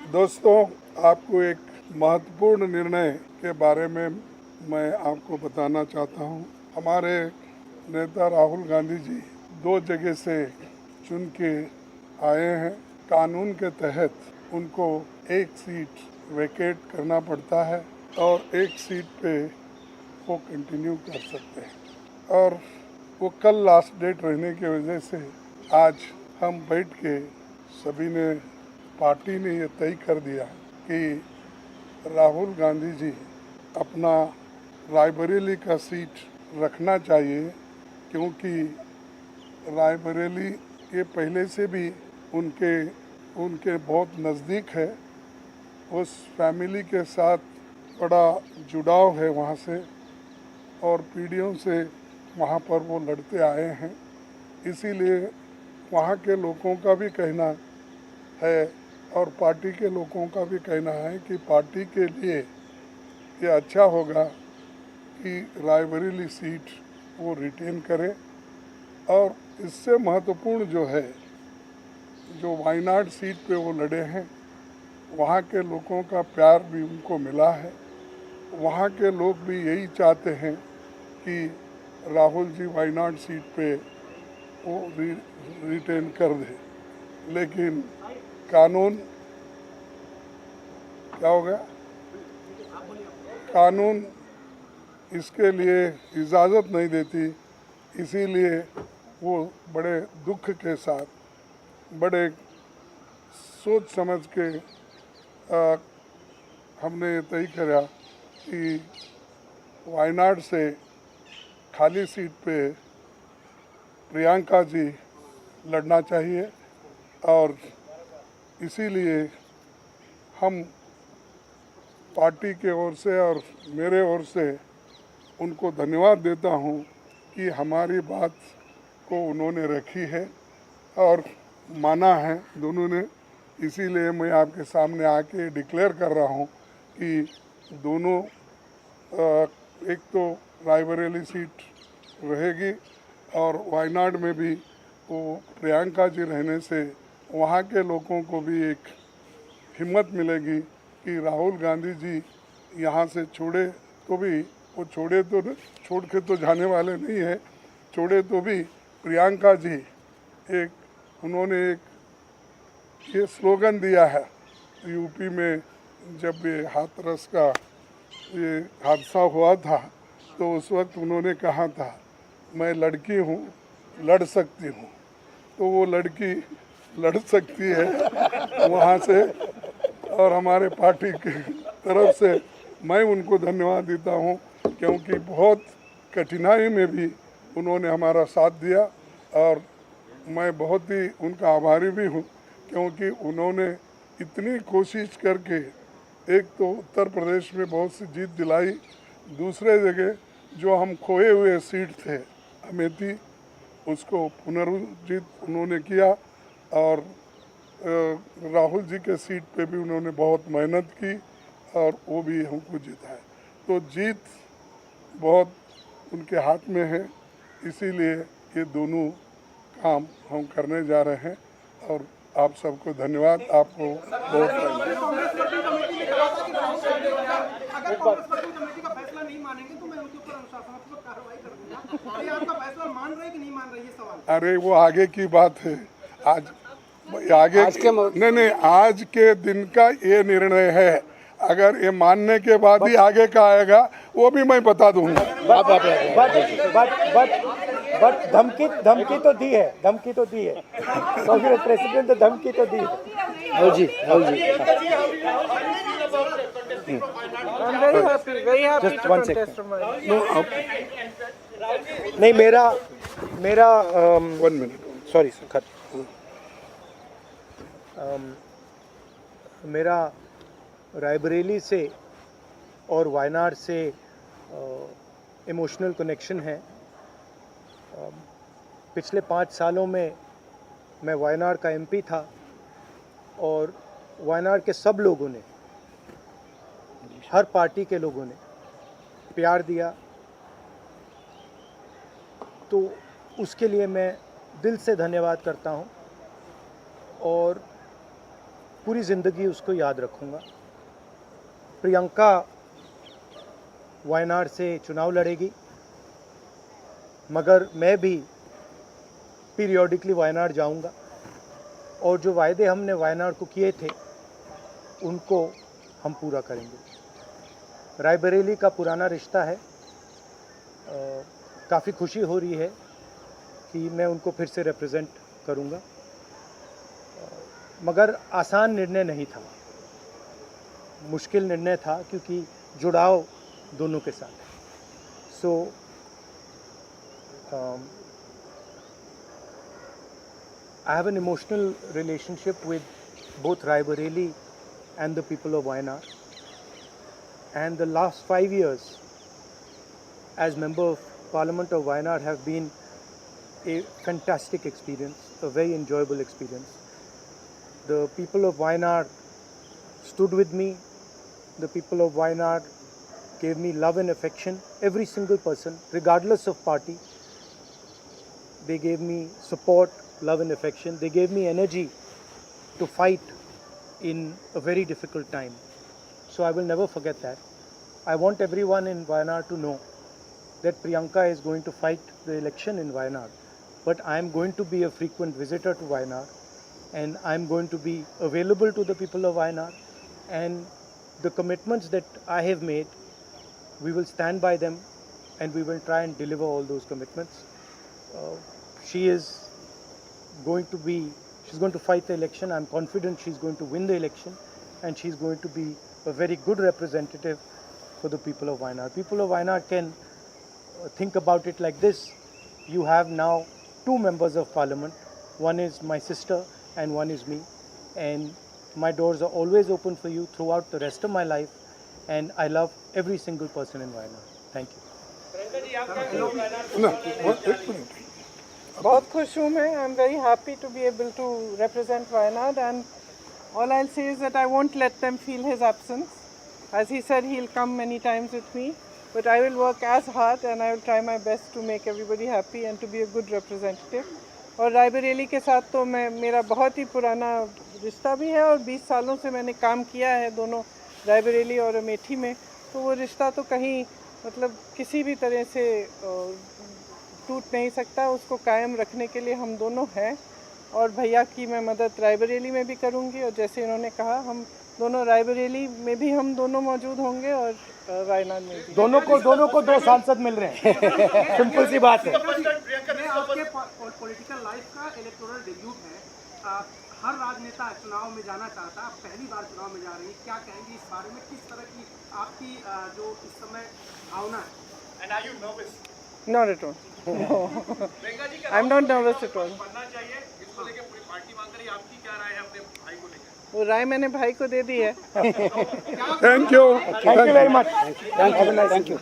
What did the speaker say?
दोस्तों, आपको एक महत्वपूर्ण निर्णय के बारे में मैं आपको बताना चाहता हूं। हमारे नेता राहुल गांधी जी 2 जगह से चुन के आए हैं। कानून के तहत उनको एक सीट वेकेट करना पड़ता है और एक सीट पे वो कंटिन्यू कर सकते हैं, और वो कल लास्ट डेट रहने की वजह से आज हम बैठ के सभी ने, पार्टी ने ये तय कर दिया कि राहुल गांधी जी अपना रायबरेली का सीट रखना चाहिए, क्योंकि रायबरेली ये पहले से भी उनके बहुत नज़दीक है। उस फैमिली के साथ बड़ा जुड़ाव है वहाँ से, और पीढ़ियों से वहाँ पर वो लड़ते आए हैं। इसीलिए वहाँ के लोगों का भी कहना है और पार्टी के लोगों का भी कहना है कि पार्टी के लिए ये अच्छा होगा कि रायबरेली सीट वो रिटेन करे। और इससे महत्वपूर्ण जो है, जो वायनाड सीट पे वो लड़े हैं, वहाँ के लोगों का प्यार भी उनको मिला है। वहाँ के लोग भी यही चाहते हैं कि राहुल जी वायनाड सीट पे वो रिटेन कर दे, लेकिन कानून क्या हो गया, कानून इसके लिए इजाज़त नहीं देती। इसीलिए वो बड़े दुख के साथ, बड़े सोच समझ के हमने ये तय करा कि वायनाड से खाली सीट पे प्रियंका जी लड़ना चाहिए, और इसीलिए हम पार्टी के ओर से और मेरे ओर से उनको धन्यवाद देता हूं कि हमारी बात को उन्होंने रखी है और माना है दोनों ने। इसीलिए मैं आपके सामने आके डिक्लेयर कर रहा हूं कि दोनों, एक तो रायबरेली सीट रहेगी और वायनाड में भी वो प्रियंका जी रहने से वहाँ के लोगों को भी एक हिम्मत मिलेगी कि राहुल गांधी जी यहाँ से छोड़े तो भी, वो छोड़ के तो जाने वाले नहीं है, छोड़े तो भी प्रियंका जी उन्होंने एक ये स्लोगन दिया है यूपी में। जब ये हाथरस का ये हादसा हुआ था तो उस वक्त उन्होंने कहा था, मैं लड़की हूँ, लड़ सकती हूँ। तो वो लड़की लड़ सकती है वहाँ से, और हमारे पार्टी की तरफ से मैं उनको धन्यवाद देता हूँ, क्योंकि बहुत कठिनाई में भी उन्होंने हमारा साथ दिया। और मैं बहुत ही उनका आभारी भी हूँ, क्योंकि उन्होंने इतनी कोशिश करके एक तो उत्तर प्रदेश में बहुत सी जीत दिलाई, दूसरे जगह जो हम खोए हुए सीट थे अमेठी, उसको पुनर्जीत उन्होंने किया, और राहुल जी के सीट पे भी उन्होंने बहुत मेहनत की और वो भी हमको जिताया। तो जीत बहुत उनके हाथ में है। इसीलिए ये दोनों काम हम करने जा रहे हैं, और आप सबको धन्यवाद। आपको बहुत अगर कांग्रेस वर्किंग कमेटी का फैसला नहीं मानेंगे तो मैं उनके ऊपर अनुशासनात्मक कार्रवाई करूंगा। ये आपका फैसला मान रहे कि नहीं मान रहे, ये सवाल। अरे वो आगे की बात है। आगे नहीं, आज के दिन का ये निर्णय है। अगर ये मानने के बाद ही आगे का आएगा वो भी मैं बता दूंगा। बट धमकी तो दी है, कांग्रेस प्रेसिडेंट ने धमकी तो दी है। Rahul ji just 1 second. नहीं, मेरा 1 मिनट, सॉरी सर, मेरा रायबरेली से और वायनाड से इमोशनल कनेक्शन है। पिछले 5 सालों में मैं वायनाड का एमपी था, और वायनाड के सब लोगों ने, हर पार्टी के लोगों ने प्यार दिया, तो उसके लिए मैं दिल से धन्यवाद करता हूं। और पूरी ज़िंदगी उसको याद रखूँगा। प्रियंका वायनाड से चुनाव लड़ेगी, मगर मैं भी पीरियोडिकली वायनाड जाऊंगा और जो वायदे हमने वायनाड को किए थे उनको हम पूरा करेंगे। रायबरेली का पुराना रिश्ता है, काफ़ी खुशी हो रही है कि मैं उनको फिर से रिप्रेजेंट करूंगा, मगर आसान निर्णय नहीं था, मुश्किल निर्णय था क्योंकि जुड़ाव दोनों के साथ है। सो I have an emotional relationship with both Raebareli and the people of Wayanad. And the last 5 years as Member of Parliament of Wayanad have been a fantastic experience, a very enjoyable experience. The people of Wayanad stood with me. The people of Wayanad gave me love and affection, every single person, regardless of party. They gave me support, love and affection. They gave me energy to fight in a very difficult time. So I will never forget that. I want everyone in Wayanad to know that Priyanka is going to fight the election in Wayanad. But I am going to be a frequent visitor to Wayanad, and I am going to be available to the people of Wayanad. And the commitments that I have made, we will stand by them and we will try and deliver all those commitments. She's going to fight the election. I'm confident she's going to win the election, and she's going to be a very good representative for the people of Wayanad. People of Wayanad can think about it like this. You have now 2 members of parliament. One is my sister and one is me. And my doors are always open for you throughout the rest of my life. And I love every single person in Wayanad. Thank you. ना वो एक minute बहुत खुश हूँ मैं. I am very happy to be able to represent Wayanad and all I'll say is that I won't let them feel his absence. As he said, he'll come many times with me, but I will work as hard and I will try my best to make everybody happy and to be a good representative. और रायबरेली के साथ तो मेरा बहुत ही पुराना रिश्ता भी है और 20 सालों से मैंने काम किया है दोनों रायबरेली और अमेठी में, तो वो रिश्ता तो कहीं मतलब किसी भी तरह से टूट नहीं सकता. उसको कायम रखने के लिए हम दोनों हैं और भैया की मैं मदद रायबरेली में भी करूंगी और जैसे इन्होंने कहा हम दोनों रायबरेली में भी हम दोनों मौजूद होंगे और वायनाड में भी. दोनों को 2 सांसद मिल रहे हैं. सिंपल सी बात है. ये आपके पॉलिटिकल लाइफ का इलेक्टोरल डेब्यूट है. हर राजनेता चुनाव में जाना चाहता है, आप पहली बार चुनाव में जा रही हैं, क्या कहेंगे इस बारे में? किस तरह की आपकी जो इस समय भावना है? And are you nervous? Not at all. No. I'm not nervous at all. वो राय मैंने भाई को दे दी है. Thank you Thank you very much. Thank you.